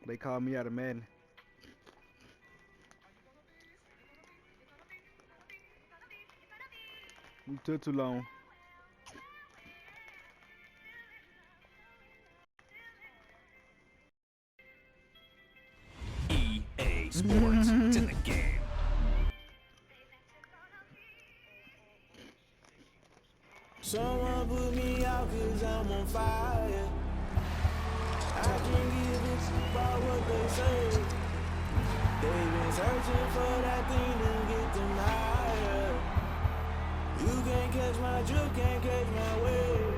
They called me out of Madden. We took too long. EA Sports. It's in the game. Someone put me out cause I'm on fire. I can't give a about what they say. They've been searching for that thing to get them higher. You can't catch my drift, can't catch my wave.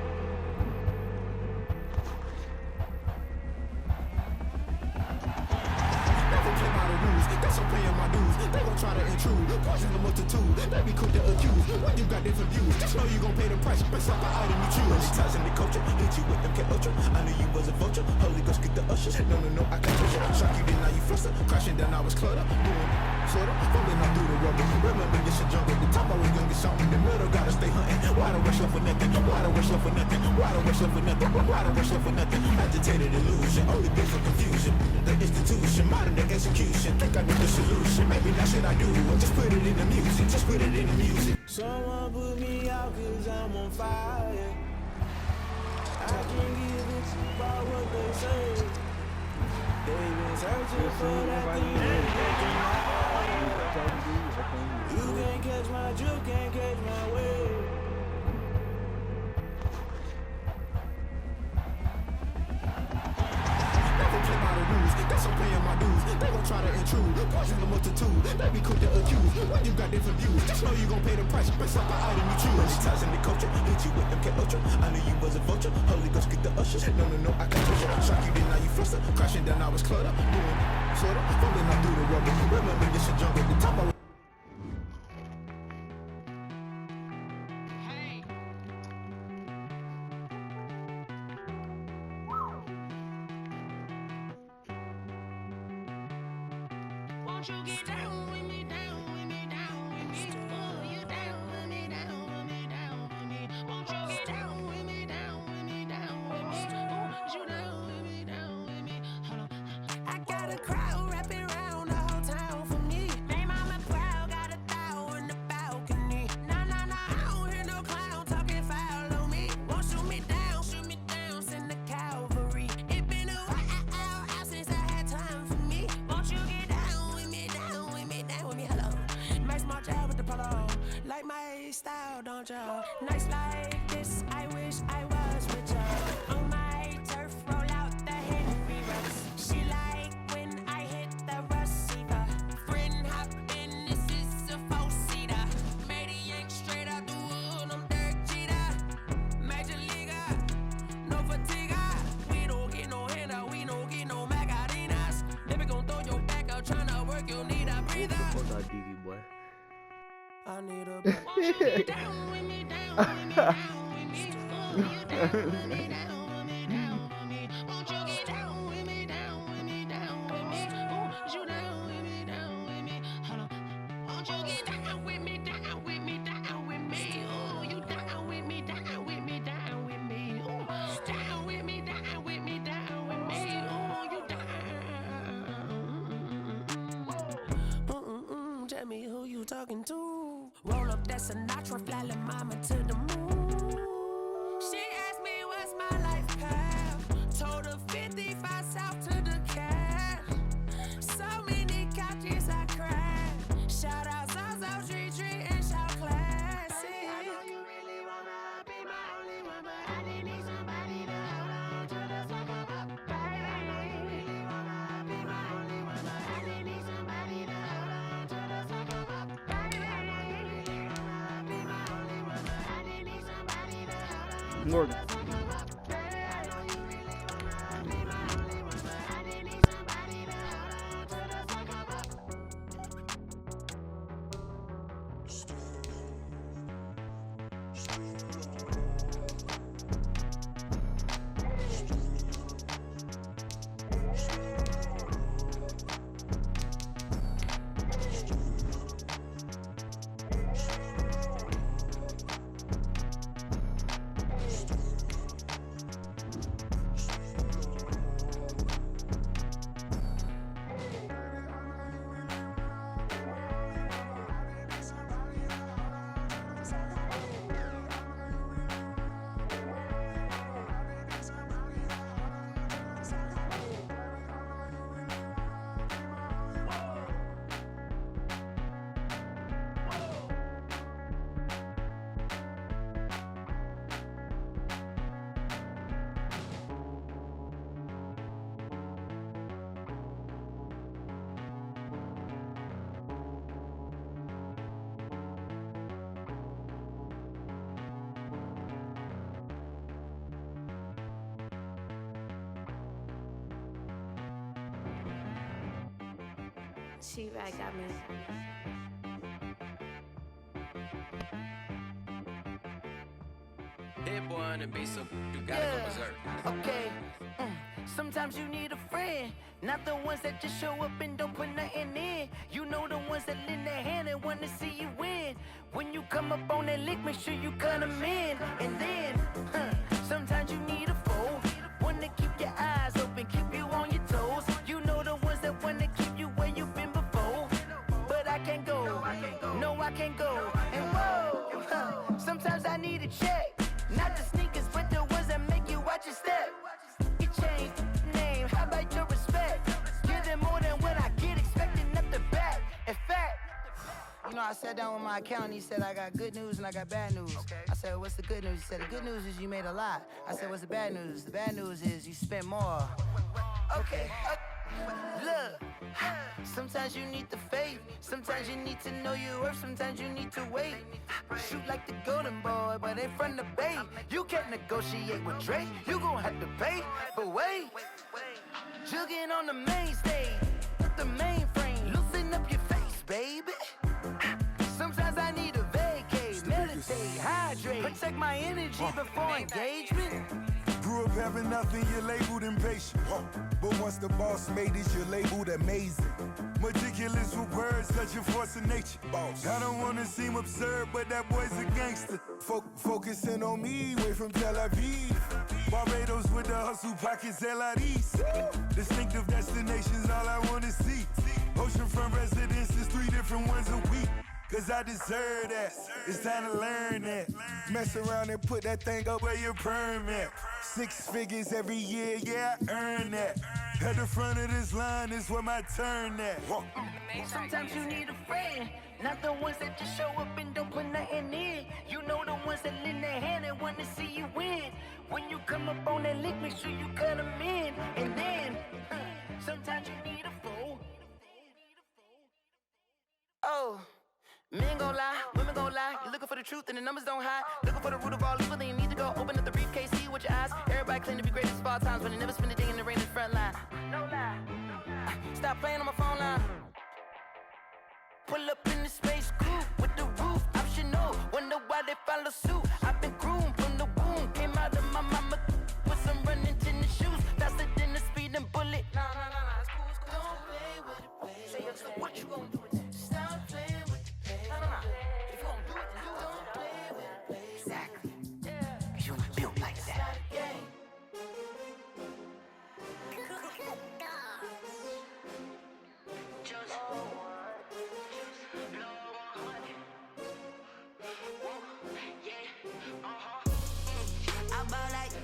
Never play by the rules, that's I'm paying my dues. They gon' try to intrude, poison the multitude. They be quick to accuse, when you got different views. Just know you gon' pay the price, based off the item you choose. Many ties in the culture, hit you with them K Ultra. I knew you was a vulture, Holy Ghost get the ushers. No, I can't push it. Shock you, then now you fluster. Crashing down, I was clutter. Doing sorta, falling out through the rubber. Remember this shit jump at the top, I was young and something. In the middle, gotta stay hunting. Why the rush love for nothing? Why the rush love for nothing? Why the rush love for nothing? Why the rush love for nothing? Agitated illusion, only been for confusion. The institution, modern day execution. Think I know the solution. Maybe that's what I do. Just put it in the music. Just put it in the music. Someone put me out cause I'm on fire. I can't give a about what they say. They've been searching for that thing to get them higher. You can't catch my drift, can't catch my wave. Never play by the rules, that's I'm paying my dues. They gon' try to intrude, poison the multitude. They be quick to accuse, when you got different views. Just know you gon' pay the price, based off the item you choose. Many ties in the culture, hit you with them K Ultra. I knew you was a vulture, Holy Ghost get the ushers. No, I can't push it. Shock you, then now you fluster. Crashing down, I was clutter. Doing sorta, falling out through the rubber. Remember this shit jump at the top, I was Won't you get down with me, down with me, down with me? Oh, you down with me, down with me, down with me. Won't you get down with me, down with me, down with me? Oh, you down with me, down with me? Hold on. I got a crowd wrapping around the whole town for me. Made mama proud, got a thou in the balcony. Nah, I don't hear no clown talking foul on me. Won't shoot me down, send the cavalry. It been a while since I had time for me. Won't you get down with me, down with me, down with me? Hello. Max March out with the polo. Like my style, don't y'all? Nights like this, I wish I was with y'all. On my turf, roll out the Henry Rux. She like when I hit the receiver. Friend hop in, this is a four-seater. Made a yank straight out the wood, I'm Derek Jeter. Major leaguer, no fatigue. We don't get no handout, we don't get no Macarinas. Never gon' throw your back out, tryna work, you'll need a breather. Fuck out DV, boy. I need a Won't you get down with me, down with me, down with me? Oh, you down with me, down with me, down with me? Won't you get down with me, down with me, down with me? Oh, you down with me, down with me? Hold on. Won't you get down with me, down with me, down with me? Oh, you down with me, down with me, down with me? Oh, down with me, down with me, down with me? Oh, you down. Tell me who you talking to. Roll up that Sinatra, fly la mama to the moon. She asked me what's my life path. Told her 55 south to the cat. So many couches I cried. Shout out Zazo, Tree, and shout classy. I know you really wanna be my only one, but I didn't need somebody to hold on to the fuck up, baby. I know you really wanna be my only one, but I didn't need somebody to hold on to the fuck up, baby. I know you really wanna be my only one, but I didn't need somebody to hold on to Morgan. the fuck up, baby. I know you really wanna be my only one, but I didn't need somebody to hold on to the fuck up. She right got me. Hit boy on the beat, so you gotta go berserk. Okay. Sometimes you need a friend, not the ones that just show up and don't put nothing in. You know the ones that lend their hand and wanna see you win. When you come up on that lick, make sure you cut 'em in. And then, sometimes you need a foe, one to keep your eyes open, keep you on your toes. You know the ones that wanna keep you where you've been before. But I can't go, no I can't go. And whoa, sometimes I need a check, not the sneakers, but the ones that make you watch your step. You change name, how about your respect? Give them more than what I get, expecting nothing back. In fact, you know, I sat down with my accountant, he said I got good news and I got bad news. I said, what's the good news? He said, the good news is you made a lot. I said, what's the bad news? The bad news is you spent more. Okay, look, sometimes you need the faith, sometimes you need to know your worth, sometimes you need to wait. Shoot like the golden boy, but in front of the bay. You can't negotiate with Drake, you gon' have to pay. But wait, jugging on the main stage, with the mainframe, loosen up your face, baby. Sometimes I need a vacate, meditate, hydrate, protect my energy before engagement. Grew up having nothing, you're labeled impatient. But once the boss made it, you're labeled amazing. Meticulous with words, such a force of nature. I don't wanna seem absurd, but that boy's a gangster. Focusing on me, way from Tel Aviv. Barbados with the hustle pockets, LIDs. Distinctive destinations, all I wanna see. Oceanfront residences, 3 different ones a week. Cause I deserve that, it's time to learn that. Mess around and put that thing up where your perm at. 6 figures every year, yeah, I earn that. At the front of this line is where my turn at. Sometimes you need a friend, not the ones that just show up and don't put nothing in. You know the ones that lend their hand and wanna see you win. When you come up on that lick, make sure you cut 'em in. And then, sometimes you need a fool. Oh. Men gon' lie, women gon' lie. You're looking for the truth and the numbers don't hide. Looking for the root of all evil, then you need to go open up the briefcase, see with your eyes. Everybody claim to be greatest of all times, but they never spend a day in the rain in the front line. No lie. Stop playing on my phone line. Pull up in the space coupe with the roof optional. Wonder why they follow suit. I've been groomed from the womb. Came out of my mama with some running tennis shoes. Faster than the speeding bullet. Nah, it's cool, it's cool. Don't play with it, baby. Say so what you gon' do with it? Stop playing with it. If you gon' do it, then don't play with it, baby. Exactly. You built like that.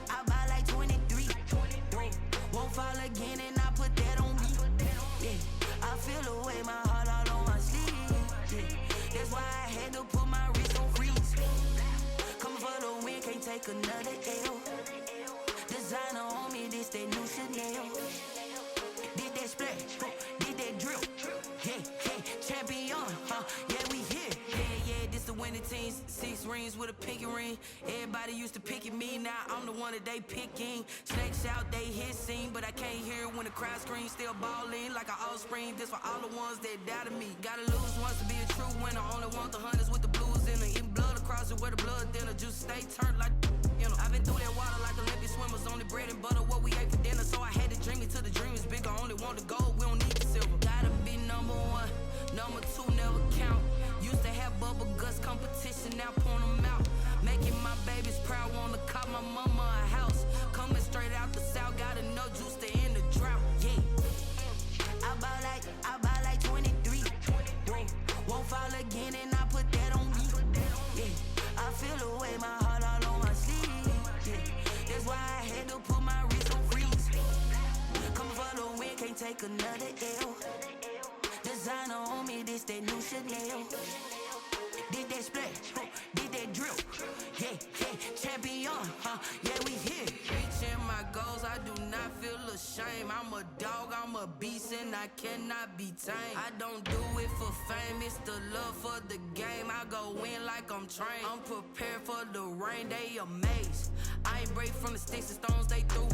I buy like 23. Won't fall again and I put that on me. Yeah, I feel the way my heart all on my sleeve. Yeah. That's why I had to put my wrist on freeze. Coming for the win, can't take another L. Designer on me, this that new Chanel. Did that splash, did that drill. Yeah, champion, yeah, we here. Yeah, this the winning team. 6 rings with a pinky ring. Everybody used to pick at me, now I'm the one that they picking. Snakes out, they hit scene, but I can't hear when the crowd screams. Still balling like an offspring. This for all the ones that doubted me. Gotta lose once to be a true winner. Only want the hunters with the blues in it. Eating blood across it where the blood thinner. Just stay turned like, you know. I've been through that water like Olympic swimmers. Only bread and butter, what we ate for dinner. So I had to dream it till the dream is bigger. Only want the gold, we don't need the silver. Gotta be number 1, number 2 never count. Used to have bubble guts competition, now point 'em out. Making my babies proud, wanna call my mama a house. Coming straight out the south, got enough juice to end the drought. Yeah, I buy like 23. Won't fall again and I put that on me. Yeah, I feel the way my heart all on my sleeve. Yeah, that's why I had to put my wrist on freeze. Coming for the win, can't take another L. Designer on me, this that new Chanel. Did that splash, did that drill. Yeah, champion, yeah, we here. Reaching my goals, I do not feel ashamed. I'm a dog, I'm a beast, and I cannot be tamed. I don't do it for fame, it's the love for the game. I go in like I'm trained. I'm prepared for the rain, they amazed. I ain't break from the sticks and stones they threw.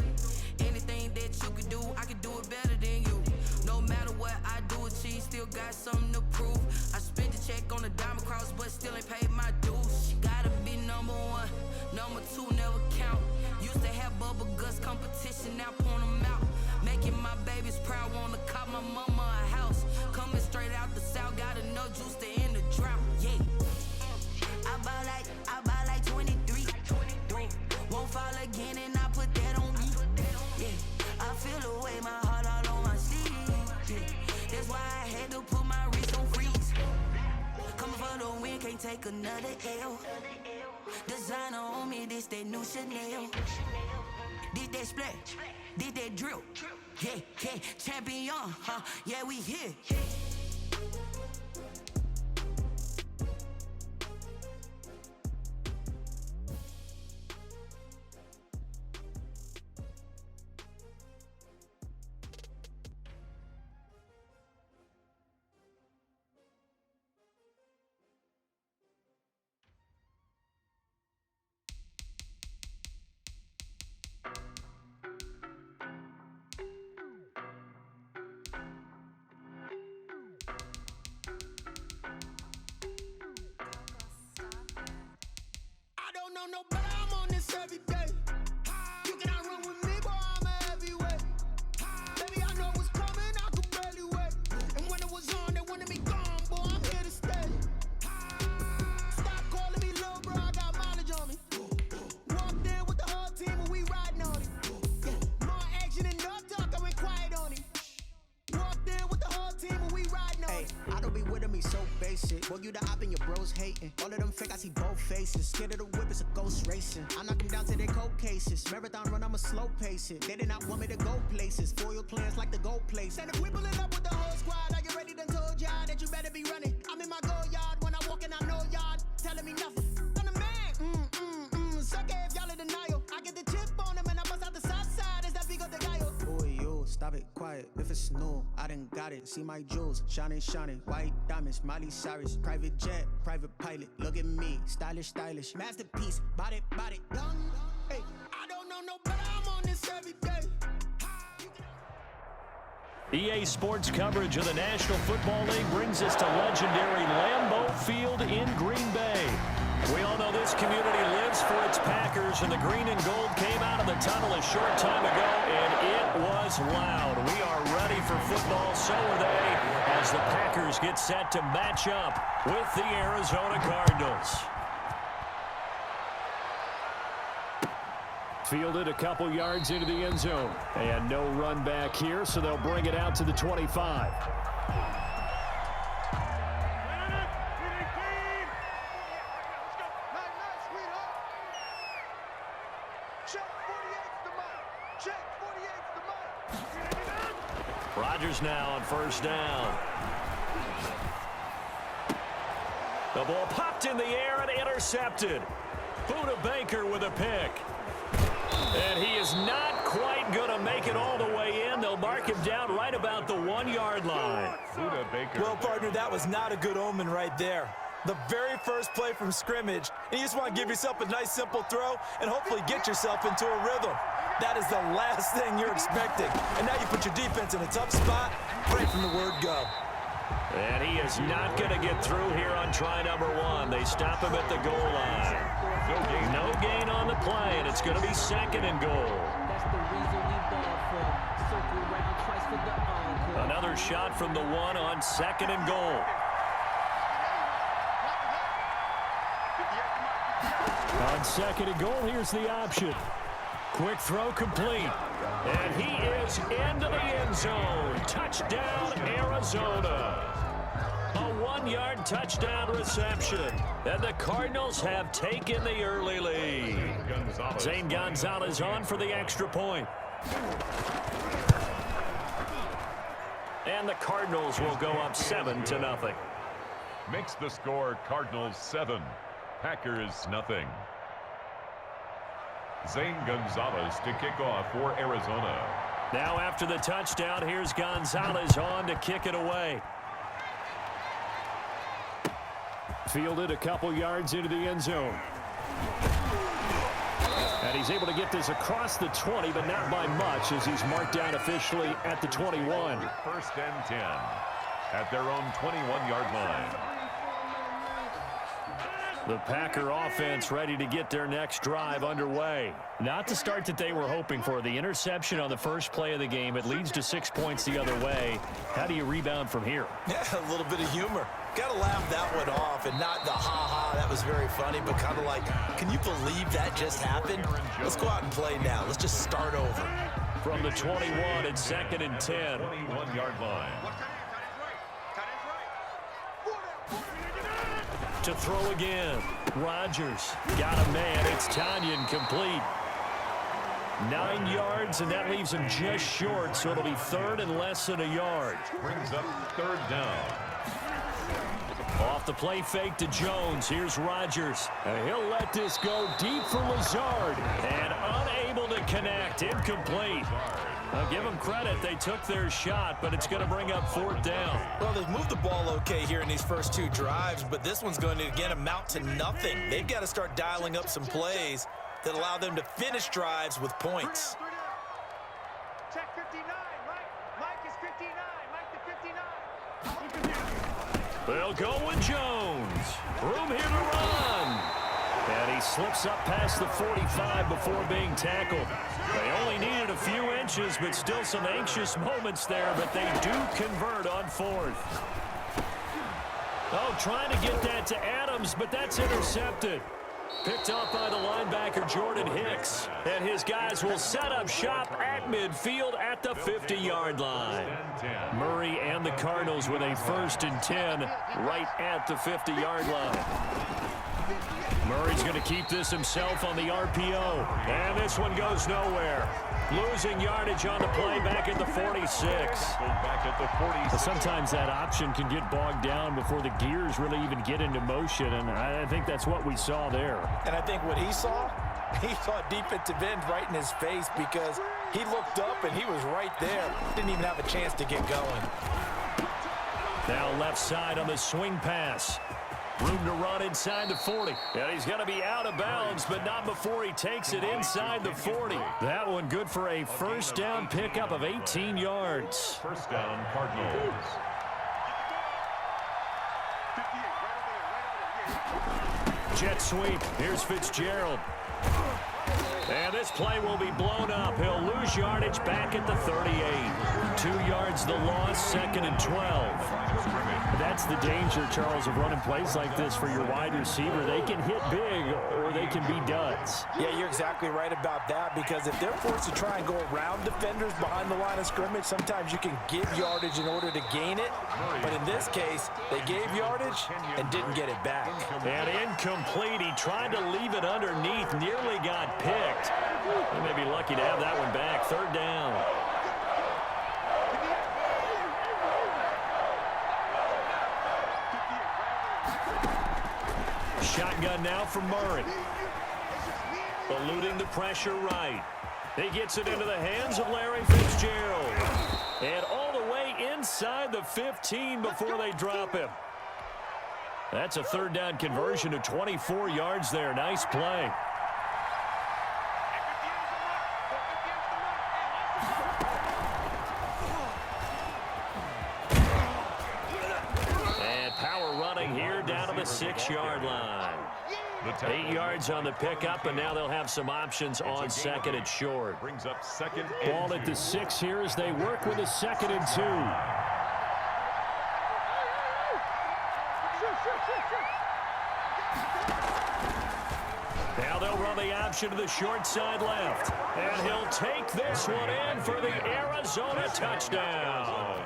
Anything that you can do, I can do it better than you. No matter what I do, achieve, still got something to prove. I spent the check on the diamond cross, but still ain't paid my dues. She gotta be number one, number two never count. Used to have bubble guts competition, now point them out. Making my babies proud, wanna cop my mama a house. Coming straight out the south, got enough juice to end the drought. Yeah. I buy like 23. Won't fall again, and I put that on me. Yeah. I feel the way, my heart all on my sleeve. Yeah. That's why I had to put my wrist on freeze. Coming for the win, can't take another L. Designer on me, this that new Chanel. Did that splat, did that drill. Yeah, yeah, champion, huh? Yeah, we here. No, but I'm on this every day. You cannot run with me, boy, I'm a heavyweight. Baby, I know what's coming, I could barely wait. And when it was on, they wanted me gone, boy, I'm here to stay. Stop calling me little bro, I got mileage on me. Walked in with the whole team and we riding on it. Yeah. More action and no talk, I went quiet on him. Walked in with the whole team and we riding on it. I don't be with him, he's so basic. Boy, you the op and your bros hating. All of them fake, I see both faces. Scared of the whip, it's a ghost racing. I knock them down to their cold cases. Marathon run, I'ma slow pace it. They did not want me to go places. Foil plans like the gold place. And if we pulling up with the whole squad, I get ready to told y'all that you better be running. I'm in my go yard when I walk in, I know y'all telling me nothing. I'm the man, sucker if y'all in denial. I get the chip on them and I bust out the south side. Is that big of the guy? Boy, yo, stop it, quiet. If it's new, I done got it. See my jewels, shining, shining. White diamonds, Miley Cyrus. Private jet, private pilot. Look at me, stylish, stylish. Masterpiece, body, young. Hey, I don't know no better, I'm on this every day. EA Sports coverage of the National Football League brings us to legendary Lambeau Field in Green Bay. We all know this community lives for its Packers, and the green and gold came out of the tunnel a short time ago, and it was loud. We are ready for football, so are they, as the Packers get set to match up with the Arizona Cardinals. Fielded a couple yards into the end zone. And no run back here, so they'll bring it out to the 25. Rodgers now on first down. The ball popped in the air and intercepted. Buda Baker with a pick. And he is not quite going to make it all the way in. They'll mark him down right about the 1-yard line. Buda Baker. Well, partner, that was not a good omen right there. The very first play from scrimmage, and you just want to give yourself a nice, simple throw and hopefully get yourself into a rhythm. That is the last thing you're expecting. And now you put your defense in a tough spot right from the word go. And he is not going to get through here on try number 1. They stop him at the goal line. No gain on the play, and it's going to be second and goal. Another shot from the 1 on second and goal. On second and goal, here's the option. Quick throw complete. And he is into the end zone. Touchdown, Arizona. A 1-yard touchdown reception. And the Cardinals have taken the early lead. Zane Gonzalez on for the extra point. And the Cardinals will go up 7-0. Makes the score Cardinals 7, Packers nothing. Zane Gonzalez to kick off for Arizona. Now after the touchdown, here's Gonzalez on to kick it away. Fielded a couple yards into the end zone. And he's able to get this across the 20, but not by much, as he's marked down officially at the 21. First and 10. at their own 21-yard line. The Packer offense ready to get their next drive underway. Not the start that they were hoping for. The interception on the first play of the game. It leads to 6 points the other way. How do you rebound from here? Yeah, a little bit of humor. Got to laugh that one off, and not the ha-ha, that was very funny, but kind of like, can you believe that just happened? Let's go out and play now. Let's just start over. From the 21, it's 2nd and 10. 21-yard line. To throw again. Rodgers got a man. It's Tanyan complete. 9 yards, and that leaves him just short, so it'll be 3rd and less than a yard. Brings up 3rd down. Off the play fake to Jones. Here's Rodgers. And he'll let this go deep for Lazard. And unable to connect. Incomplete. I'll give them credit. They took their shot, but it's going to bring up 4th down. Well, they've moved the ball okay here in these first 2 drives, but this one's going to, again, amount to nothing. They've got to start dialing up some plays that allow them to finish drives with points. Check 59. Mike is 59. Mike the 59. They'll go with Jones. Room here to run. And he slips up past the 45 before being tackled. They only needed a few inches, but still some anxious moments there, but they do convert on 4th. Oh, trying to get that to Adams, but that's intercepted. Picked up by the linebacker, Jordan Hicks. And his guys will set up shop at midfield at the 50-yard line. Murray and the Cardinals with a 1st and 10 right at the 50-yard line. Murray's going to keep this himself on the RPO. And this one goes nowhere. Losing yardage on the play back at the 46. Back at the 46. Sometimes that option can get bogged down before the gears really even get into motion, and I think that's what we saw there. And I think what he saw defensive end right in his face because he looked up and he was right there. Didn't even have a chance to get going. Now left side on the swing pass. Room to run inside the 40. And he's going to be out of bounds, but not before he takes it inside the 40. That one good for a 1st down pickup of 18 yards. 1st down, Cardinals. Jet sweep. Here's Fitzgerald. And this play will be blown up. He'll lose yardage back at the 38. 2 yards the loss, 2nd and 12. That's the danger, Charles, of running plays like this for your wide receiver. They can hit big or they can be duds. Yeah, you're exactly right about that because if they're forced to try and go around defenders behind the line of scrimmage, sometimes you can give yardage in order to gain it. But in this case, they gave yardage and didn't get it back. And incomplete. He tried to leave it underneath, nearly got picked. They may be lucky to have that one back. 3rd down. Shotgun now from Murray. Eluding the pressure right. He gets it into the hands of Larry Fitzgerald. And all the way inside the 15 before they drop him. That's a 3rd down conversion to 24 yards there. Nice play. And power running here down to the 6-yard line. 8 yards on the pickup, and now they'll have some options on 2nd and short. Brings up 2nd and Ball at the 6 here as they work with a 2nd and 2. Now they'll run the option to the short side left. And he'll take this one in for the Arizona touchdown.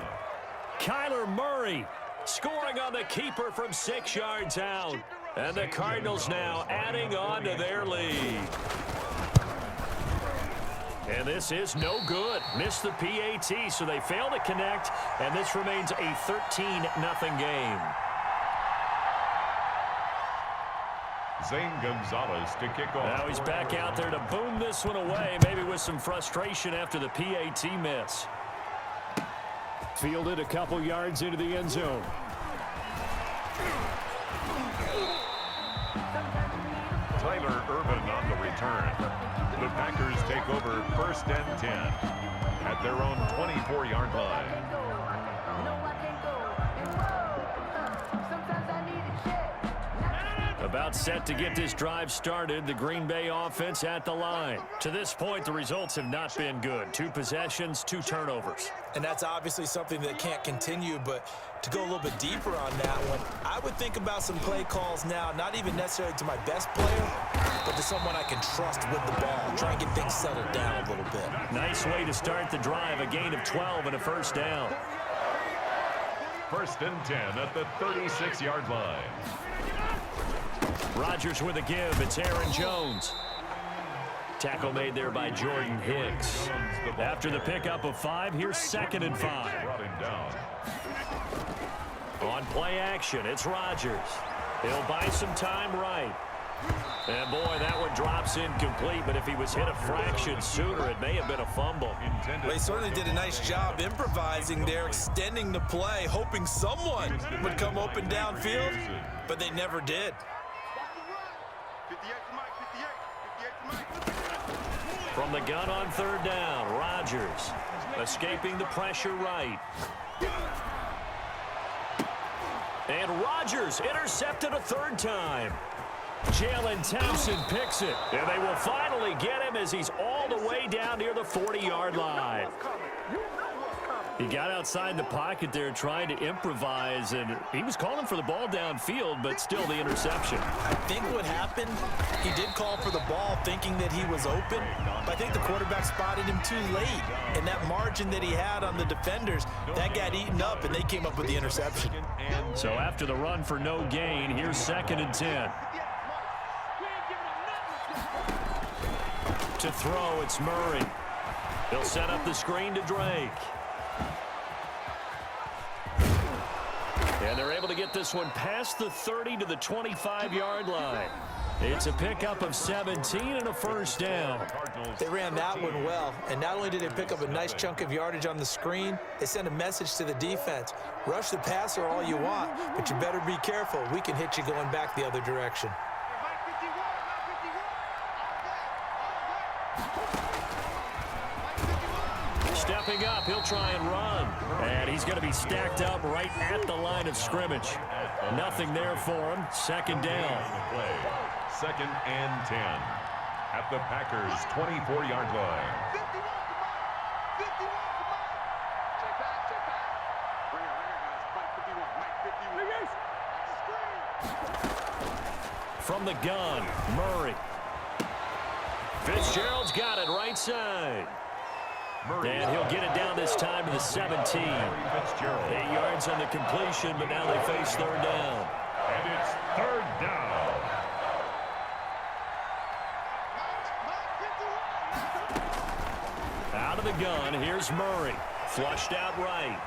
Kyler Murray scoring on the keeper from 6 yards out. And the Cardinals now adding on to their lead. And this is no good. Missed the PAT, so they fail to connect. And this remains a 13-0 game. Zane Gonzalez to kick off. Now he's back out there to boom this one away, maybe with some frustration after the PAT miss. Fielded a couple yards into the end zone. Tyler Irvin on the return. The Packers take over 1st and 10 at their own 24-yard line. About set to get this drive started, the Green Bay offense at the line. To this point, the results have not been good. 2 possessions, 2 turnovers. And that's obviously something that can't continue, but to go a little bit deeper on that one, I would think about some play calls now, not even necessarily to my best player, but to someone I can trust with the ball. Try and get things settled down a little bit. Nice way to start the drive, a gain of 12 and a first down. 1st and 10 at the 36-yard line. Rodgers with a give. It's Aaron Jones. Tackle made there by Jordan Hicks. After the pickup of 5, here's 2nd and 5. Brought him down. On play action, it's Rodgers. He'll buy some time right. And boy, that one drops incomplete, but if he was hit a fraction sooner, it may have been a fumble. Well, he certainly did a nice job improvising there, extending the play, hoping someone would come open downfield, but they never did. From the gun on 3rd down, Rodgers escaping the pressure right. And Rodgers intercepted a 3rd time. Jalen Thompson picks it, and they will finally get him as he's all the way down near the 40-yard line. He got outside the pocket there trying to improvise, and he was calling for the ball downfield, but still the interception. I think what happened, he did call for the ball thinking that he was open, but I think the quarterback spotted him too late, and that margin that he had on the defenders, that got eaten up, and they came up with the interception. So after the run for no gain, here's 2nd and 10. To throw, it's Murray. He'll set up the screen to Drake. And they're able to get this one past the 30 to the 25-yard line. It's a pickup of 17 and a first down. They ran that one well, and not only did they pick up a nice chunk of yardage on the screen, they sent a message to the defense. Rush the passer all you want, but you better be careful. We can hit you going back the other direction. Stepping up, he'll try and run. And he's going to be stacked up right at the line of scrimmage. Nothing there for him. 2nd down. 2nd and 10 at the Packers' 24-yard line. From the gun, Murray. Fitzgerald's got it right side. And he'll get it down this time to the 17. 8 yards on the completion, but now they face 3rd down. And it's 3rd down. Out of the gun, here's Murray. Flushed out right.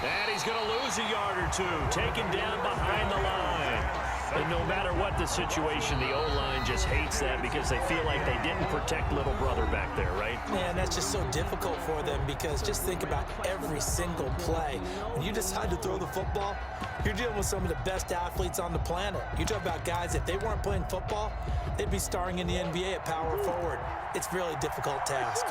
And he's going to lose a yard or 2. Taken down behind the line. And no matter what the situation, the O-line just hates that because they feel like they didn't protect little brother back there, right? Man, that's just so difficult for them because just think about every single play. When you decide to throw the football, you're dealing with some of the best athletes on the planet. You talk about guys, if they weren't playing football, they'd be starring in the NBA at power forward. It's a really difficult task.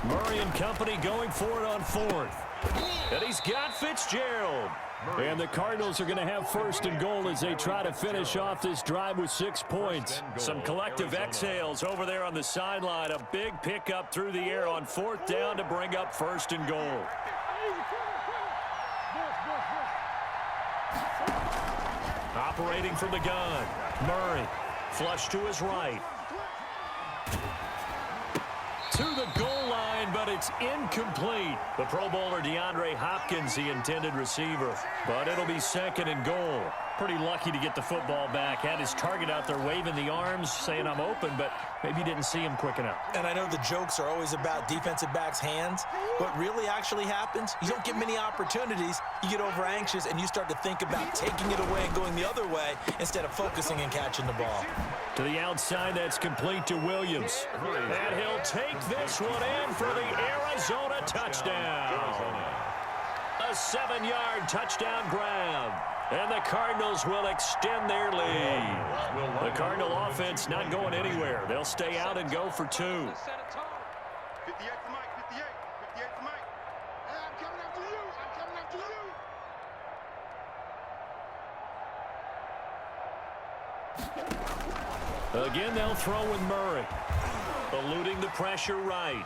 Murray and company going for it on 4th. And he's got Fitzgerald. And the Cardinals are going to have 1st and goal as they try to finish off this drive with 6 points. Some collective exhales over there on the sideline. A big pickup through the air on 4th down to bring up 1st and goal. Operating from the gun, Murray. Flush to his right. To the goal line, but it's incomplete. The Pro Bowler DeAndre Hopkins, the intended receiver. But it'll be 2nd and goal. Pretty lucky to get the football back. Had his target out there waving the arms, saying I'm open, but maybe didn't see him quick enough. And I know the jokes are always about defensive backs' hands. What really actually happens, you don't get many opportunities. You get over anxious, and you start to think about taking it away and going the other way instead of focusing and catching the ball. To the outside, that's complete to Williams. And he'll take this one in for the Arizona touchdown. A 7-yard touchdown grab. And the Cardinals will extend their lead. The Cardinal offense not going anywhere. They'll stay out and go for 2. 58 to Mike, 58 to Mike. Hey, I'm coming after you. I'm coming after you. Again, they'll throw with Murray. Eluding the pressure right.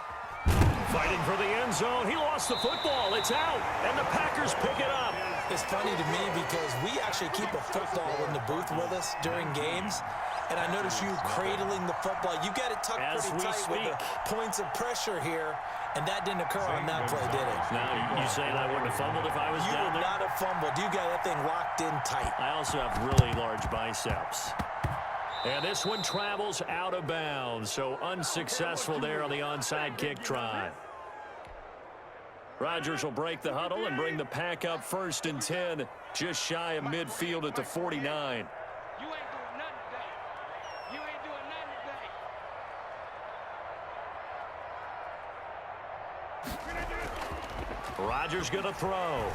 Fighting for the end zone. He lost the football. It's out. And the Packers pick it up. It's funny to me because we actually keep a football in the booth with us during games. And I notice you cradling the football. You got it tucked pretty tight with the points of pressure here. And that didn't occur on that play, did it? Now, you saying I wouldn't have fumbled if I was you down there? You would not have fumbled. You got that thing locked in tight. I also have really large biceps. And this one travels out of bounds, so unsuccessful there on the onside kick try. Rodgers will break the huddle and bring the Pack up 1st and 10, just shy of midfield at the 49. You ain't doing nothing today. You ain't doing nothing today. Rodgers going to throw.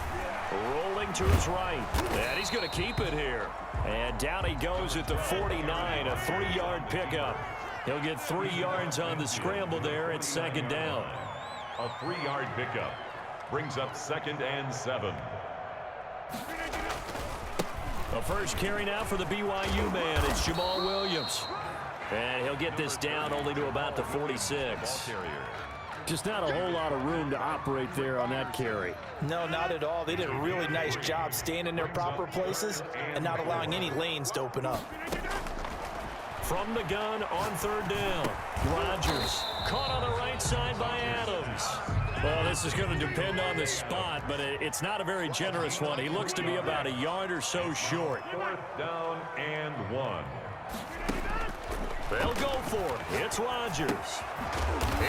Rolling to his right. And he's going to keep it here. And down he goes at the 49, a 3-yard pickup. He'll get 3 yards on the scramble there at 2nd down. A 3-yard pickup brings up 2nd and 7. A first carry now for the BYU man. It's Jamal Williams. And he'll get this down only to about the 46. Just not a whole lot of room to operate there on that carry. No, not at all. They did a really nice job staying in their proper places and not allowing any lanes to open up. From the gun on 3rd down. Rodgers caught on the right side by Adams. Well, this is going to depend on the spot, but it's not a very generous one. He looks to be about a yard or so short. 4th down and 1. They'll go for it. It's Rodgers.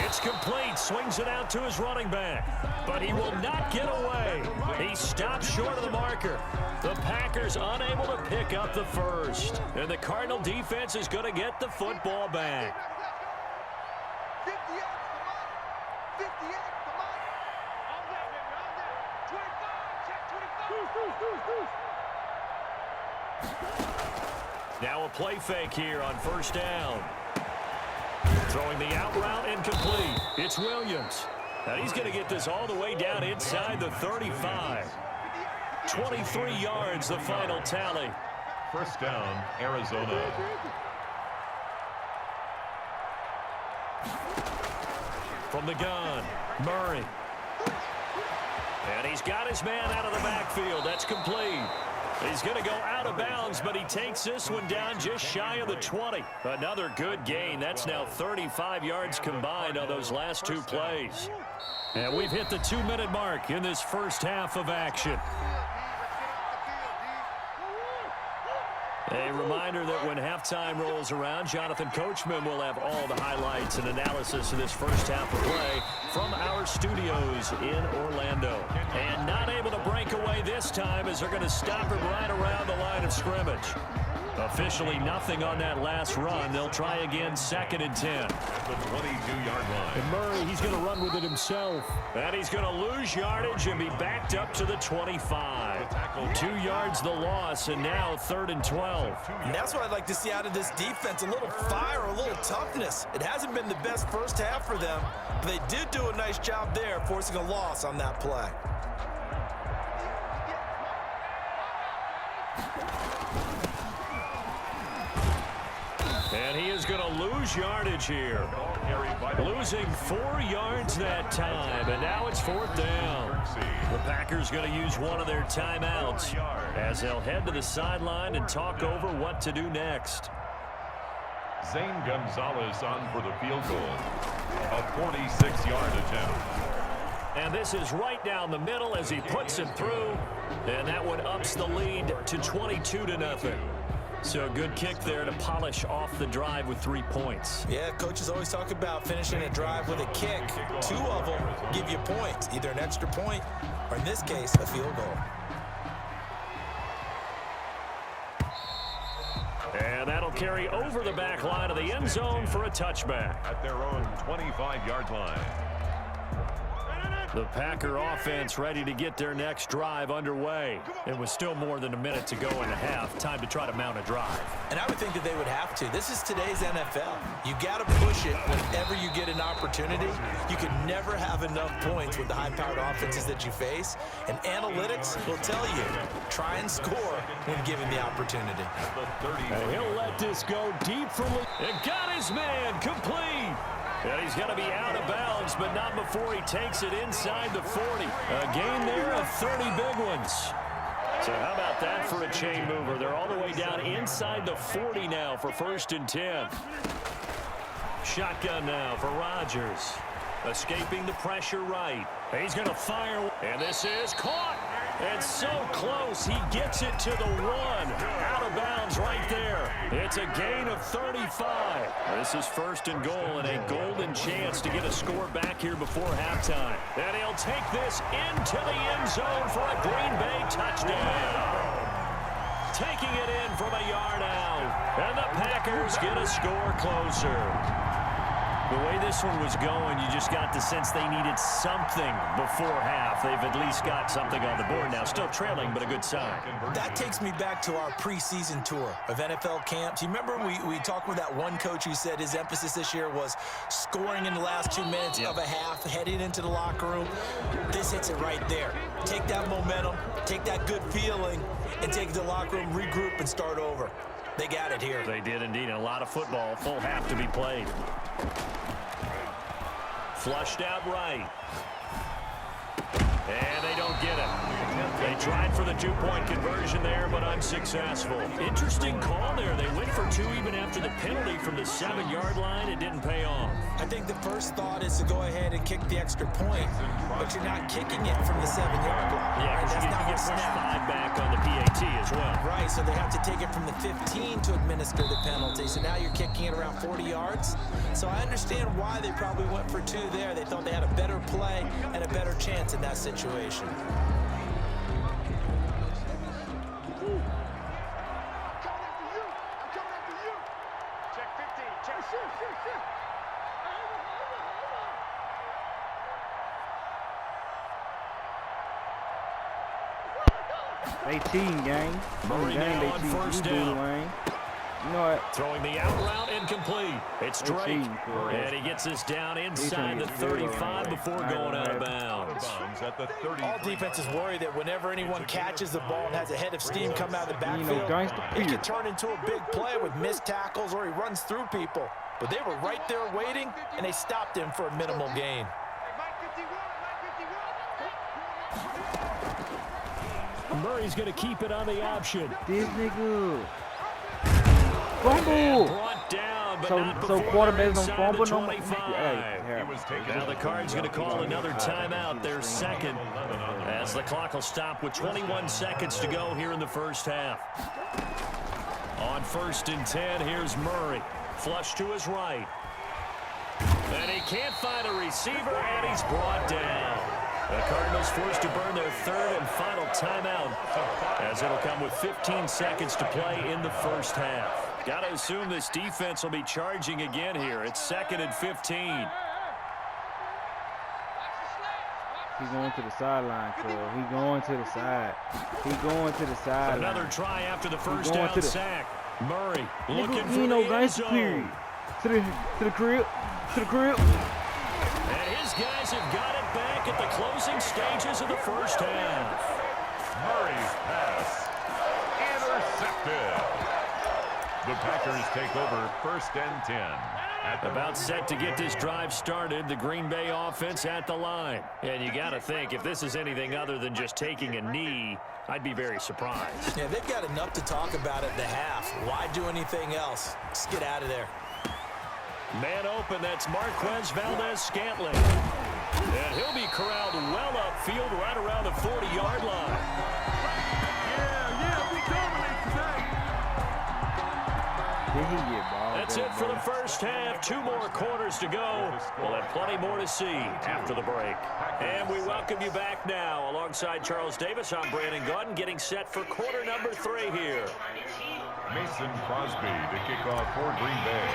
It's complete. Swings it out to his running back. But he will not get away. He stops short of the marker. The Packers unable to pick up the first. And the Cardinal defense is going to get the football back. 58 to Mike. 58 to Mike. All day, baby. All day. 25. Check 25. Now a play fake here on 1st down. Throwing the out route incomplete. It's Williams. And he's going to get this all the way down inside the 35. 23 yards, the final tally. 1st down, Arizona. From the gun, Murray. And he's got his man out of the backfield. That's complete. He's going to go out of bounds, but he takes this one down just shy of the 20. Another good gain. That's now 35 yards combined on those last 2 plays. And we've hit the 2-minute mark in this first half of action. A reminder that when halftime rolls around, Jonathan Coachman will have all the highlights and analysis of this first half of play from our studios in Orlando. And not able to break away this time as they're going to stop him right around the line of scrimmage. Officially nothing on that last run. They'll try again 2nd and 10. At the 22-yard line. And Murray, he's going to run with it himself. And he's going to lose yardage and be backed up to the 25. 2 yards the loss, and now 3rd and 12. And that's what I'd like to see out of this defense, a little fire, a little toughness. It hasn't been the best first half for them, but they did do a nice job there, forcing a loss on that play. And he is going to lose yardage here. Losing 4 yards that time, and now it's 4th down. The Packers going to use one of their timeouts as they'll head to the sideline and talk over what to do next. Zane Gonzalez on for the field goal. A 46-yard attempt. And this is right down the middle as he puts it through. And that one ups the lead to 22-0. So a good kick there to polish off the drive with 3 points. Yeah, coaches always talk about finishing a drive with a kick. 2 of them give you points, either an extra point or, in this case, a field goal. And that'll carry over the back line of the end zone for a touchback. At their own 25-yard line. The Packer offense ready to get their next drive underway. It was still more than a minute to go in the half. Time to try to mount a drive. And I would think that they would have to. This is today's NFL. You got to push it whenever you get an opportunity. You can never have enough points with the high-powered offenses that you face. And analytics will tell you, try and score when given the opportunity. And he'll let this go deep from and got his man complete. And he's going to be out of bounds, but not before he takes it inside the 40. A gain there of 30 big ones. So how about that for a chain mover? They're all the way down inside the 40 now for 1st and 10. Shotgun now for Rodgers. Escaping the pressure right. He's going to fire. And this is caught. And so close. He gets it to the 1. Out of bounds right there. It's a gain of 35. This is 1st and goal and a golden chance to get a score back here before halftime. And he'll take this into the end zone for a Green Bay touchdown. Taking it in from a yard out. And the Packers get a score closer. The way this one was going, you just got the sense they needed something before half. They've at least got something on the board now. Still trailing, but a good sign. That takes me back to our preseason tour of NFL camps. You remember we talked with that one coach who said his emphasis this year was scoring in the last 2 minutes of a half, heading into the locker room. This hits it right there. Take that momentum, take that good feeling, and take it to the locker room, regroup, and start over. They got it here. They did indeed. A lot of football, full half to be played. Flushed out right. And they don't get it. They tried for the 2-point conversion there, but unsuccessful. Interesting call there. They went for 2 even after the penalty from the 7-yard line. It didn't pay off. I think the first thought is to go ahead and kick the extra point, but you're not kicking it from the 7-yard line. Yeah, right? That's not what's snap. 5 back on the PAT as well. Right, so they have to take it from the 15 to administer the penalty. So now you're kicking it around 40 yards. So I understand why they probably went for 2 there. They thought they had a better play and a better chance in that situation. Check 15. Check. 18, gang. Murray Gang, now on cheating. first You do, down. Wayne. You know what? Throwing the out route incomplete. It's Drake. cheating, And he gets us down inside the 35 before going out of bounds. At the 30. All defenses worry that whenever anyone catches the ball and has a head of steam come out of the backfield, gangster. it can turn into a big play with missed tackles or he runs through people. But they were right there waiting, and they stopped him for a minimal gain. Murray's going to keep it on the option. This nigga. And Fumble. brought down, but So- not so before quarterbacks they're don't inside fumble the no more? 25. Hey, He was taken. Now the Card's going to call another timeout, their second, as the clock will stop with 21 seconds to go here in the first half. On 1st and 10, here's Murray. Flush to his right. And he can't find a receiver, and he's brought down. The Cardinals forced to burn their 3rd and final timeout, as it'll come with 15 seconds to play in the first half. Got to assume this defense will be charging again here. It's 2nd and 15. He's going to the sideline, Cole. He's going to the side. He's going to the sideline. Another try after the first down sack. Murray looking for no the end gangster zone. period. To the crib. To the crib. And his guys have got it back at the closing stages of the first half. Murray's pass intercepted. The Packers take over 1st and 10. About set to get this drive started, the Green Bay offense at the line. And you got to think, if this is anything other than just taking a knee, I'd be very surprised. Yeah, they've got enough to talk about at the half. Why do anything else? Just get out of there. Man open, that's Marquez Valdez-Scantling. And he'll be corralled well upfield right around the 40-yard line. Yeah, we dominate today. Did he get ball? That's it for the first half. 2 more quarters to go. We'll have plenty more to see after the break. And we welcome you back now. Alongside Charles Davis, I'm Brandon Gautin, getting set for quarter number 3 here. Mason Crosby to kick off for Green Bay.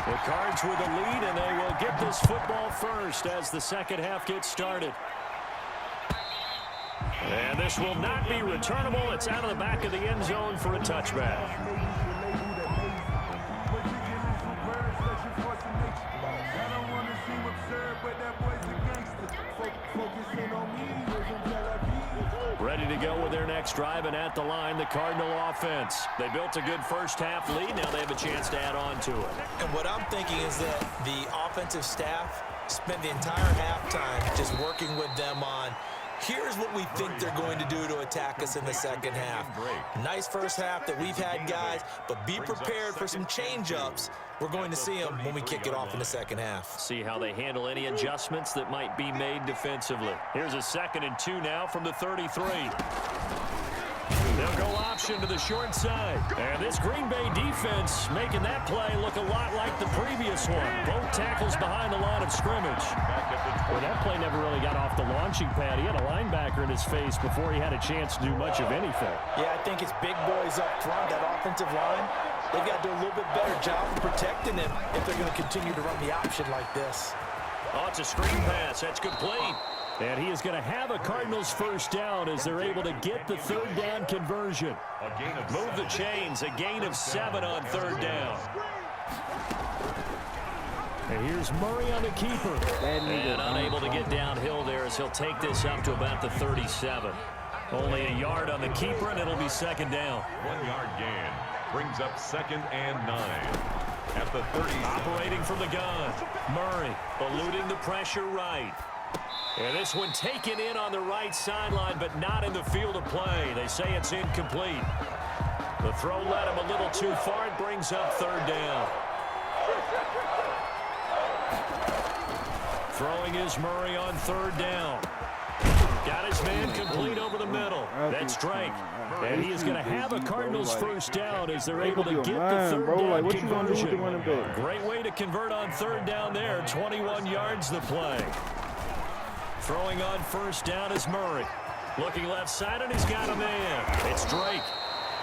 The Cards with the lead, and they will get this football first as the second half gets started. And this will not be returnable. It's out of the back of the end zone for a touchback. Ready to go with their next drive, and at the line, the Cardinal offense. They built a good first half lead. Now they have a chance to add on to it. And what I'm thinking is that the offensive staff spent the entire halftime just working with them on, here's what we think they're going to do to attack us in the second half. Nice first half that we've had, guys, but be prepared for some change-ups. We're going to see them when we kick it off in the second half. See how they handle any adjustments that might be made defensively. Here's a 2nd and 2 now from the 33. They'll go option to the short side. And this Green Bay defense making that play look a lot like the previous one. Both tackles behind the line of scrimmage. Well, that play never really got off the launching pad. He had a linebacker in his face before he had a chance to do much of anything. Yeah, I think it's big boys up front, that offensive line. They've got to do a little bit better job of protecting him if they're going to continue to run the option like this. Oh, it's a screen pass. That's complete. And he is going to have a Cardinals first down as they're able to get the 3rd down conversion. Move the chains. A gain of 7 on 3rd down. And here's Murray on the keeper. And unable to get downhill there as he'll take this up to about the 37. Only a yard on the keeper, and it'll be 2nd down. 1-yard gain. Brings up 2nd and 9. At the 30. Operating from the gun. Murray eluding the pressure right. And this one taken in on the right sideline, but not in the field of play. They say it's incomplete. The throw led him a little too far. It brings up 3rd down. Throwing is Murray on 3rd down. Got his man complete over the middle. That's Drake. And he is going to have a Cardinals first down as they're able to get the 3rd down conversion. Great way to convert on 3rd down there. 21 yards the play. Throwing on first down is Murray. Looking left side, and he's got a man. It's Drake.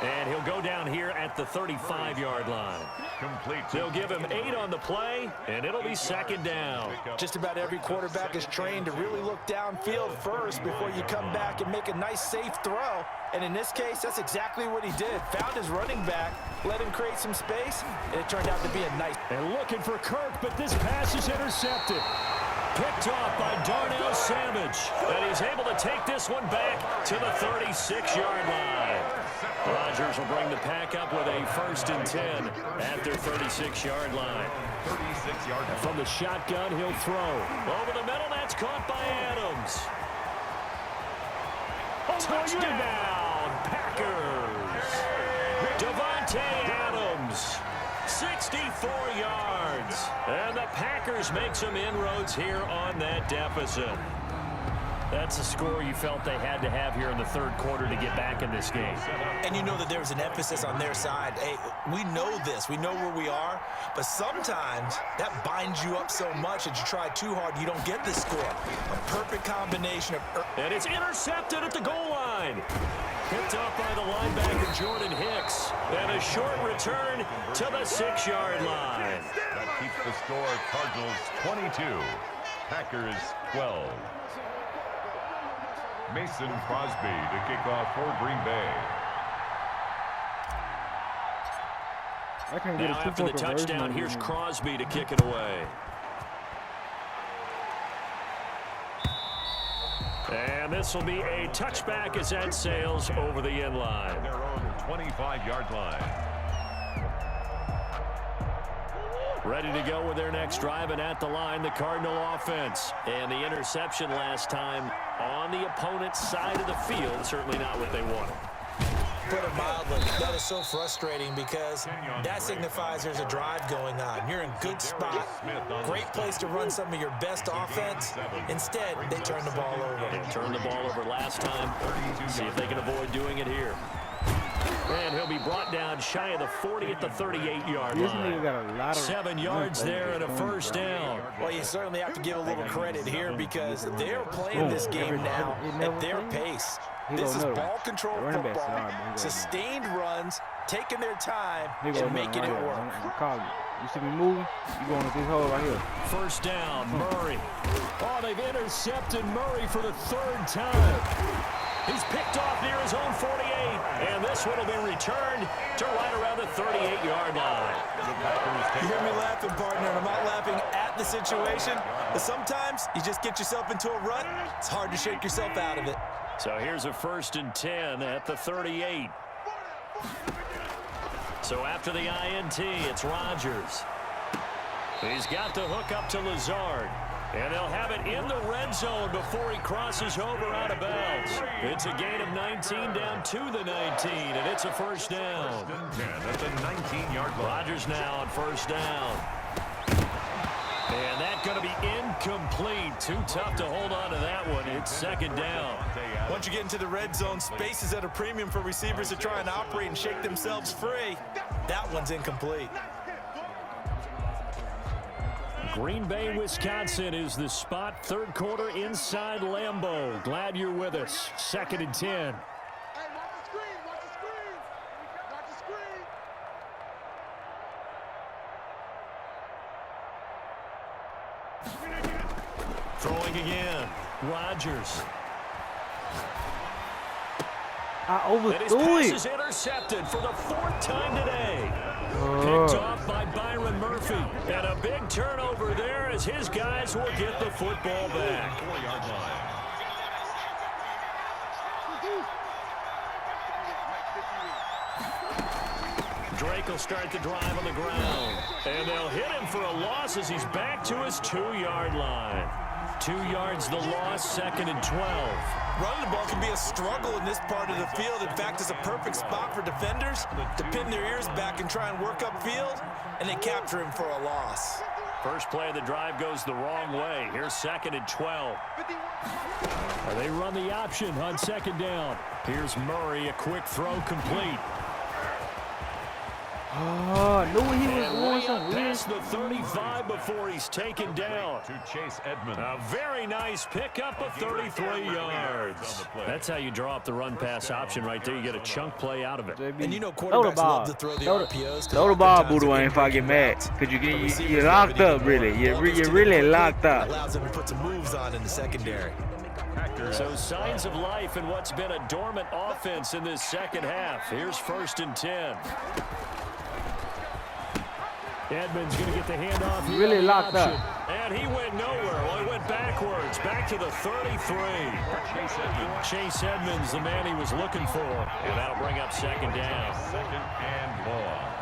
And he'll go down here at the 35-yard line. Complete. They'll give him 8 on the play, and it'll be 2nd down. Just about every quarterback is trained to really look downfield first before you come back and make a nice, safe throw. And in this case, that's exactly what he did. Found his running back, let him create some space, and it turned out to be a nice. And looking for Kirk, but this pass is intercepted. Picked off by Darnell Savage. And he's able to take this one back to the 36-yard line. Rodgers will bring the pack up with a 1st and 10 at their 36-yard line. 36-yard line. From the shotgun, he'll throw. Over the middle, that's caught by Adams. Touchdown, Packers. Devontae Adams. 64 yards. And the Packers make some inroads here on that deficit. That's a score you felt they had to have here in the 3rd quarter to get back in this game. And you know that there's an emphasis on their side. Hey, we know this. We know where we are. But sometimes that binds you up so much that you try too hard, you don't get this score. A perfect combination of... And it's intercepted at the goal line. Picked up by the linebacker, Jordan Hicks. And a short return to the 6-yard line. That keeps the score Cardinals 22, Packers 12. Mason Crosby to kick off for Green Bay. Now after the touchdown, here's Crosby to kick it away. And this will be a touchback as that sails over the end line. Their own 25-yard line. Ready to go with their next drive, and at the line, the Cardinal offense. And the interception last time on the opponent's side of the field, certainly not what they wanted. put it mildly. That is so frustrating because that signifies there's a drive going on. You're in good spot. Great place to run some of your best offense. Instead, they turn the ball over. They turned the ball over last time. See if they can avoid doing it here. And he'll be brought down shy of the 40 at the 38-yard line. Got a lot of 7 yards there and a first down. Well, you certainly have to give a little credit here because they're playing this game now at their pace. This is ball control football, sustained runs, taking their time, and making it work. You see me moving? You going to this hole right here. First down, Murray. Oh, they've intercepted Murray for the 3rd time. He's picked off near his own 48, and this one will be returned to right around the 38-yard line. You hear me laughing, partner, and I'm not laughing at the situation, but sometimes you just get yourself into a rut. It's hard to shake yourself out of it. So here's a 1st and 10 at the 38. So after the INT, it's Rodgers. He's got the hook up to Lazard. And they'll have it in the red zone before he crosses over out of bounds. It's a gain of 19 down to the 19, and it's a first down. 10 at the 19-yard line. Rodgers now on first down. And that's going to be incomplete. Too tough to hold on to that one. It's 2nd down. Once you get into the red zone, space is at a premium for receivers to try and operate and shake themselves free. That one's incomplete. Green Bay, Wisconsin is the spot. 3rd quarter inside Lambeau. Glad you're with us. 2nd and 10. Hey, watch the screen, watch the screen. Watch the screen. Throwing again. Rodgers. I And his overthrew pass it. is intercepted for the 4th time today. Picked off by Byron Murphy. And a big turnover there as his guys will get the football back. 4-yard line. Drake will start the drive on the ground. And they'll hit him for a loss as he's back to his 2-yard line. 2 yards the loss, 2nd and 12. Running the ball can be a struggle in this part of the field. In fact, it's a perfect spot for defenders to pin their ears back and try and work upfield, and they capture him for a loss. First play of the drive goes the wrong way. Here's 2nd and 12. They run the option on 2nd down. Here's Murray, a quick throw complete. Oh, I knew he was going some weird. Past the 35 before he's taken down. To Chase Edmonds. A very nice pickup of 33 yards. That's how you draw up the run-pass option right there. You get a chunk play out of it. And you know quarterbacks love to throw the RPOs. Throw the ball, Boudouin, if I get mad. Because you're locked up, really. You're really locked up. Allows them to put some moves on in the secondary. So signs of life in what's been a dormant offense in this 2nd half. Here's 1st and 10. Edmonds going to get the handoff. Really locked up. And he went nowhere. Well, he went backwards, back to the 33. Chase Edmonds, the man he was looking for. And that'll bring up 2nd down. 2nd and long.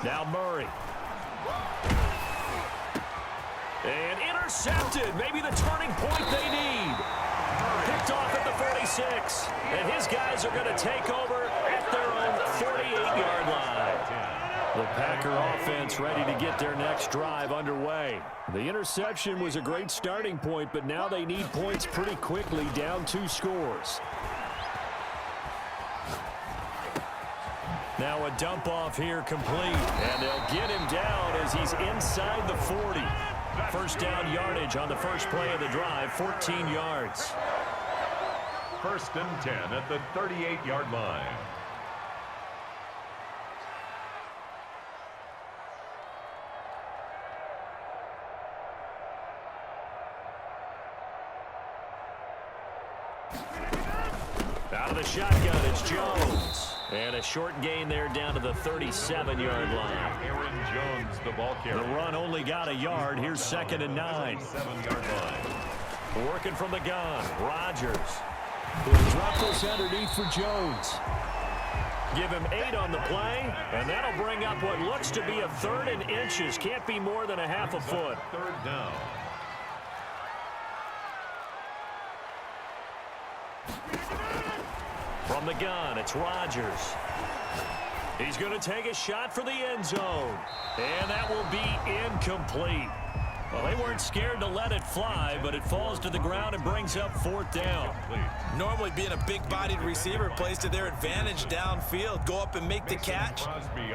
Now Murray. And intercepted. Maybe the turning point they need. Picked off at the 46. And his guys are going to take over at their own 48-yard line. The Packer offense ready to get their next drive underway. The interception was a great starting point, but now they need points pretty quickly, down 2 scores. Now a dump off here complete. And they'll get him down as he's inside the 40. First down yardage on the first play of the drive, 14 yards. 1st and 10 at the 38-yard line. Out of the shotgun, it's Jones. And a short gain there down to the 37-yard line. Aaron Jones, the ball carrier. The run only got a yard. Here's 2nd and 9. 7-yard line. Working from the gun, Rodgers. He'll drop this underneath for Jones. Give him 8 on the play, and that'll bring up what looks to be a 3rd and inches. Can't be more than a half a foot. 3rd down. From the gun, it's Rodgers. He's going to take a shot for the end zone. And that will be incomplete. Well, they weren't scared to let it fly, but it falls to the ground and brings up 4th down. Normally being a big-bodied receiver plays to their advantage downfield. Go up and make the catch,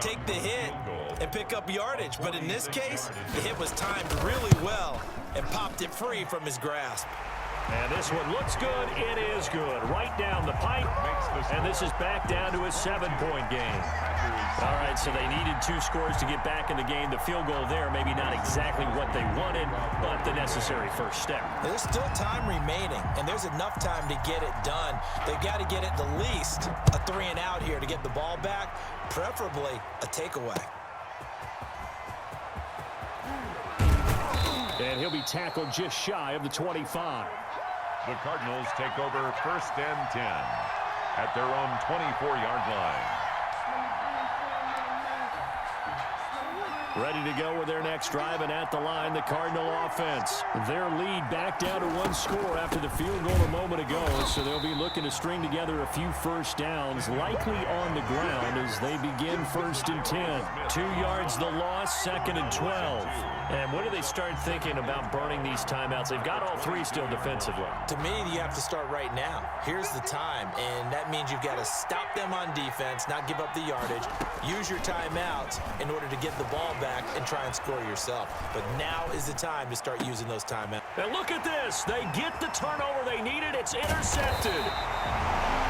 take the hit, and pick up yardage. But in this case, the hit was timed really well and popped it free from his grasp. And this one looks good. It is good. Right down the pipe. And this is back down to a 7-point game. All right, so they needed 2 scores to get back in the game. The field goal there, maybe not exactly what they wanted, but the necessary first step. There's still time remaining, and there's enough time to get it done. They've got to get at the least a 3-and-out here to get the ball back, preferably a takeaway. And he'll be tackled just shy of the 25. The Cardinals take over 1st and 10 at their own 24-yard line. Ready to go with their next drive, and at the line, the Cardinal offense. Their lead back down to 1 score after the field goal a moment ago, so they'll be looking to string together a few first downs, likely on the ground as they begin 1st and 10. 2 yards the loss, 2nd and 12. And when do they start thinking about burning these timeouts? They've got all 3 still defensively. To me, you have to start right now. Here's the time, and that means you've got to stop them on defense, not give up the yardage, use your timeouts in order to get the ball back and try and score yourself. But now is the time to start using those timeouts. And look at this. They get the turnover they needed. It's intercepted.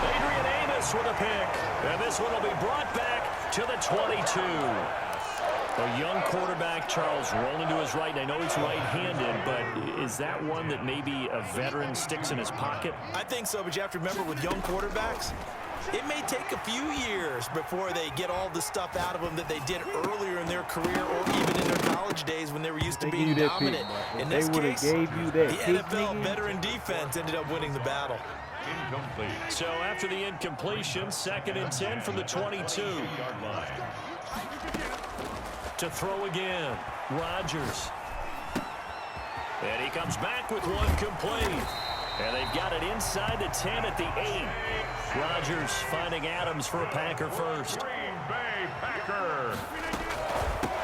Adrian Amos with a pick. And this one will be brought back to the 22. A young quarterback, Charles, rolling to his right. I know he's right-handed, but is that one that maybe a veteran sticks in his pocket? I think so, but you have to remember with young quarterbacks, it may take a few years before they get all the stuff out of them that they did earlier in their career or even in their college days when they were used to being dominant. In this case, the NFL veteran defense ended up winning the battle. Incomplete. So after the incompletion, 2nd and 10 from the 22. To throw again, Rodgers. And he comes back with one complete. And they've got it inside the 10 at the 8. Rodgers finding Adams for a Packer first. Green Bay Packer.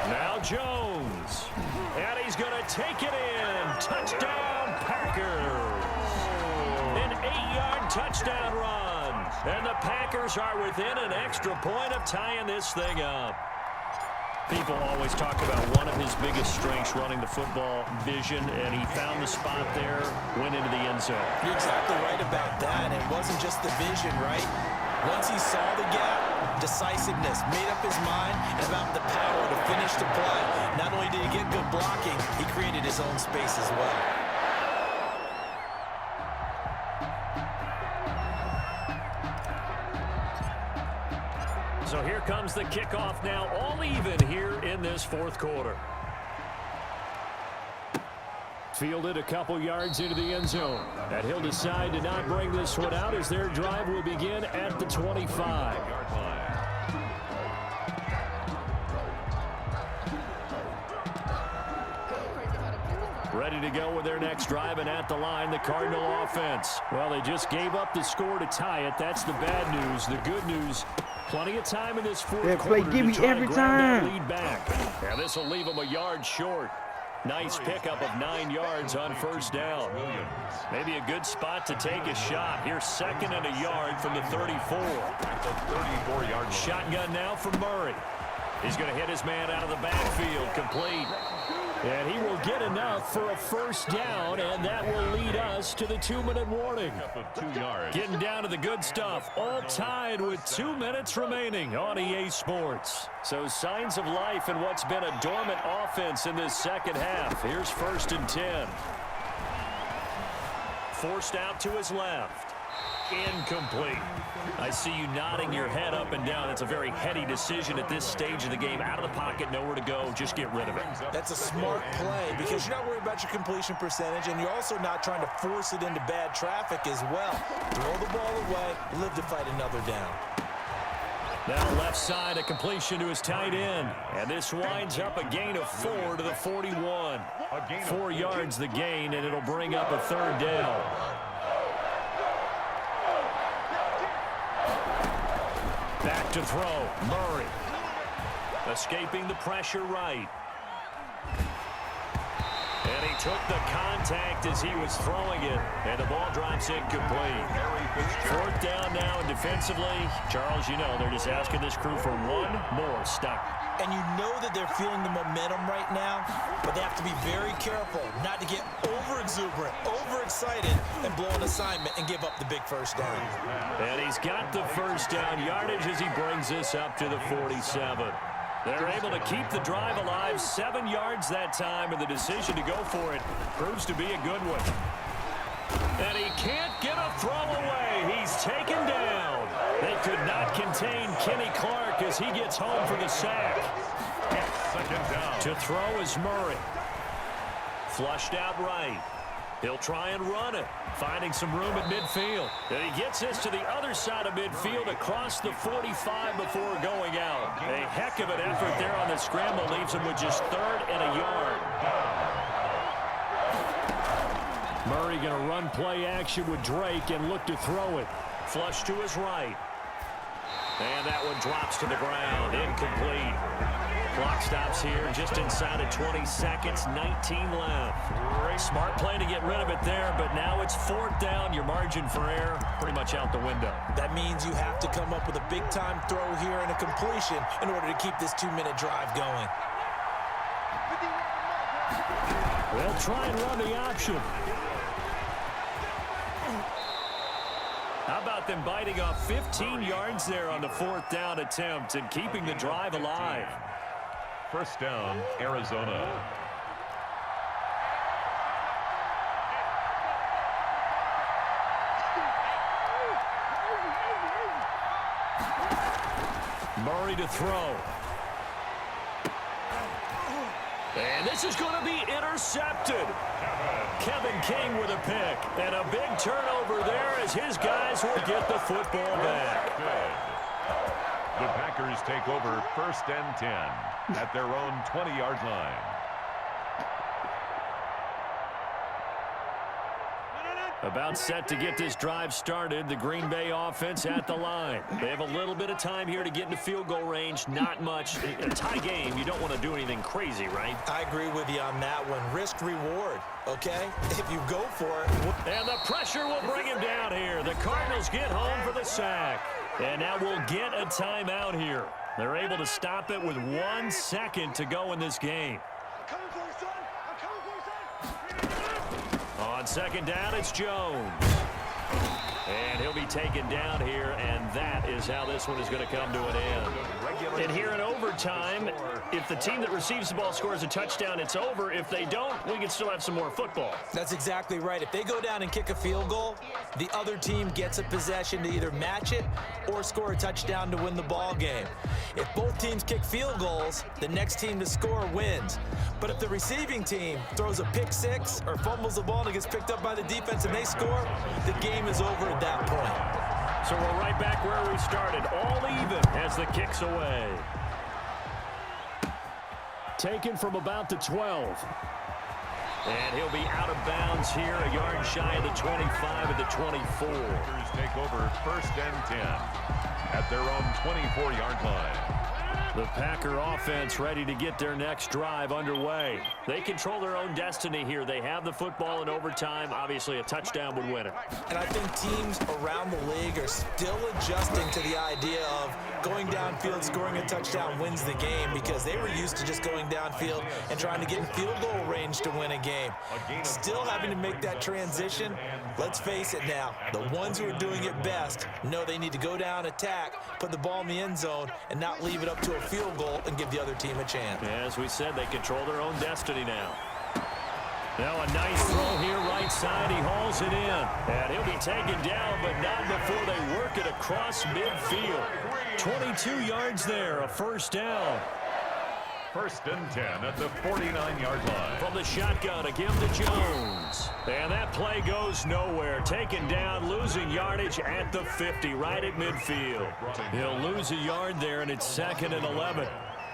Now Jones. And he's going to take it in. Touchdown, Packers. An 8-yard touchdown run. And the Packers are within an extra point of tying this thing up. People always talk about one of his biggest strengths, running the football, vision, and he found the spot there, went into the end zone. You're exactly right about that. It wasn't just the vision, right? Once he saw the gap, decisiveness, made up his mind, and about the power to finish the play. Not only did he get good blocking, he created his own space as well. So here comes the kickoff now, all even here in this 4th quarter. Fielded a couple yards into the end zone. And he'll decide to not bring this one out as their drive will begin at the 25. Ready to go with their next drive, and at the line, the Cardinal offense. Well, they just gave up the score to tie it. That's the bad news. The good news, plenty of time in this 4th quarter give me to try every to grab time. that lead back. And this will leave them a yard short. Nice pickup of 9 yards on first down. Maybe a good spot to take a shot. Here's 2nd and a yard from the 34. Shotgun now from Murray. He's going to hit his man out of the backfield. Complete. And he will get enough for a first down, and that will lead us to the 2-minute warning. Getting down to the good stuff. All tied with 2 minutes remaining on EA Sports. So signs of life in what's been a dormant offense in this second half. Here's 1st and 10. Forced out to his left. Incomplete. I see you nodding your head up and down. It's a very heady decision at this stage of the game. Out of the pocket, nowhere to go. Just get rid of it. That's a smart play because you're not worried about your completion percentage, and you're also not trying to force it into bad traffic as well. Throw the ball away, live to fight another down. Now left side, a completion to his tight end. And this winds up a gain of 4 to the 41. 4 yards the gain, and it'll bring up a 3rd down. Back to throw. Murray. Escaping the pressure right. And he took the contact as he was throwing it. And the ball drops incomplete. 4th down now, and defensively, Charles, you know, they're just asking this crew for one more stop. And you know that they're feeling the momentum right now, but they have to be very careful not to get over-exuberant, overexcited, and blow an assignment and give up the big first down. And he's got the first down yardage as he brings this up to the 47. They're able to keep the drive alive, 7 yards that time, and the decision to go for it proves to be a good one. And he can't get a throw away. He's taken down. They could not contain Kenny Clark as he gets home for the sack. 2nd down. To throw is Murray. Flushed out right. He'll try and run it, finding some room at midfield. And he gets this to the other side of midfield across the 45 before going out. A heck of an effort there on the scramble leaves him with just 3rd and a yard. Murray going to run play action with Drake and look to throw it. Flush to his right. And that one drops to the ground. Incomplete. Clock stops here just inside of 20 seconds. 19 left. Smart play to get rid of it there, but now it's 4th down. Your margin for error pretty much out the window. That means you have to come up with a big-time throw here and a completion in order to keep this 2-minute drive going. They'll try and run the option. How about them biting off 15 yards there on the 4th down attempt and keeping the drive alive? 1st down, Arizona. Murray to throw. And this is going to be intercepted. Kevin King with a pick. And a big turnover there as his guys will get the football back. The Packers take over 1st and 10 at their own 20-yard line. About set to get this drive started. The Green Bay offense at the line. They have a little bit of time here to get into field goal range. Not much. A tie game, you don't want to do anything crazy, right? I agree with you on that one. Risk reward, okay? If you go for it. And the pressure will bring him down here. The Cardinals get home for the sack. And now we'll get a timeout here. They're able to stop it with 1 second to go in this game. On 2nd down, it's Jones. And he'll be taken down here, and that is how this one is going to come to an end. And here in overtime, if the team that receives the ball scores a touchdown, it's over. If they don't, we can still have some more football. That's exactly right. If they go down and kick a field goal, the other team gets a possession to either match it or score a touchdown to win the ball game. If both teams kick field goals, the next team to score wins. But if the receiving team throws a pick six or fumbles the ball and it gets picked up by the defense and they score, the game is over at that point. So we're right back where we started, all even as the kick's away. Taken from about the 12. And he'll be out of bounds here, a yard shy of the 25 at the 24. Packers take over 1st and 10 at their own 24-yard line. The Packer offense ready to get their next drive underway. They control their own destiny here. They have the football in overtime. Obviously, a touchdown would win it. And I think teams around the league are still adjusting to the idea of going downfield, scoring a touchdown wins the game, because they were used to just going downfield and trying to get in field goal range to win a game. Still having to make that transition. Let's face it now, the ones who are doing it best know they need to go down, attack, put the ball in the end zone, and not leave it up to a field goal and give the other team a chance. As we said, they control their own destiny now. Now a nice throw here right side. He hauls it in. And he'll be taken down, but not before they work it across midfield. 22 yards there, a first down. 1st and 10 at the 49-yard line. From the shotgun, again to Jones. And that play goes nowhere. Taken down, losing yardage at the 50, right at midfield. He'll lose a yard there, and it's 2nd and 11.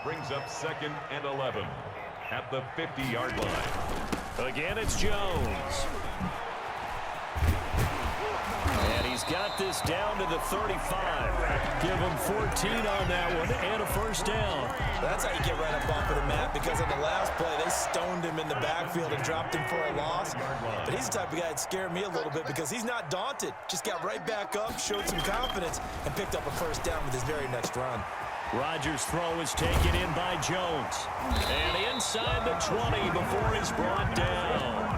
Brings up 2nd and 11 at the 50-yard line. Again, it's Jones. And he's got this down to the 35. Give them 14 on that one and a first down. That's how you get right up off of the mat, because on the last play, they stoned him in the backfield and dropped him for a loss. But he's the type of guy that scared me a little bit because he's not daunted. Just got right back up, showed some confidence, and picked up a first down with his very next run. Rodgers' throw is taken in by Jones. And inside the 20 before he's brought down.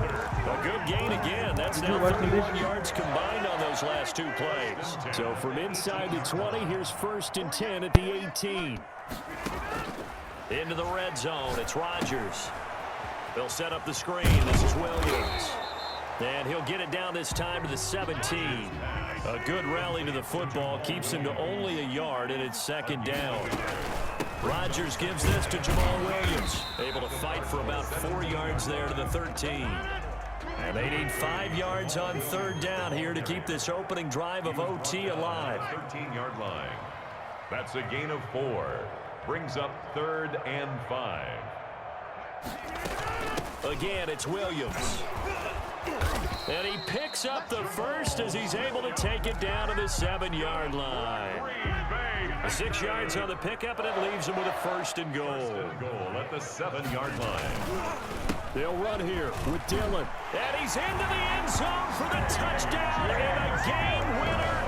A good gain again. That's now 31 yards combined on those last two plays. So from inside the 20, here's 1st and 10 at the 18. Into the red zone, it's Rodgers. They'll set up the screen. This is Williams. And he'll get it down this time to the 17. A good rally to the football keeps him to only a yard, and it's 2nd down. Rodgers gives this to Jamal Williams. Able to fight for about 4 yards there to the 13. And they need 5 yards on 3rd down here to keep this opening drive of OT alive. 13-yard line. That's a gain of 4. Brings up 3rd and 5. Again, it's Williams. And he picks up the first as he's able to take it down to the 7-yard line. 6 yards on the pickup, and it leaves him with a 1st and goal. At the 7-yard line. They'll run here with Dillon. And he's into the end zone for the touchdown and a game winner.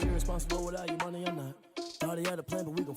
Irresponsible without your money, I'm not. Thought he had a plan, but we gon'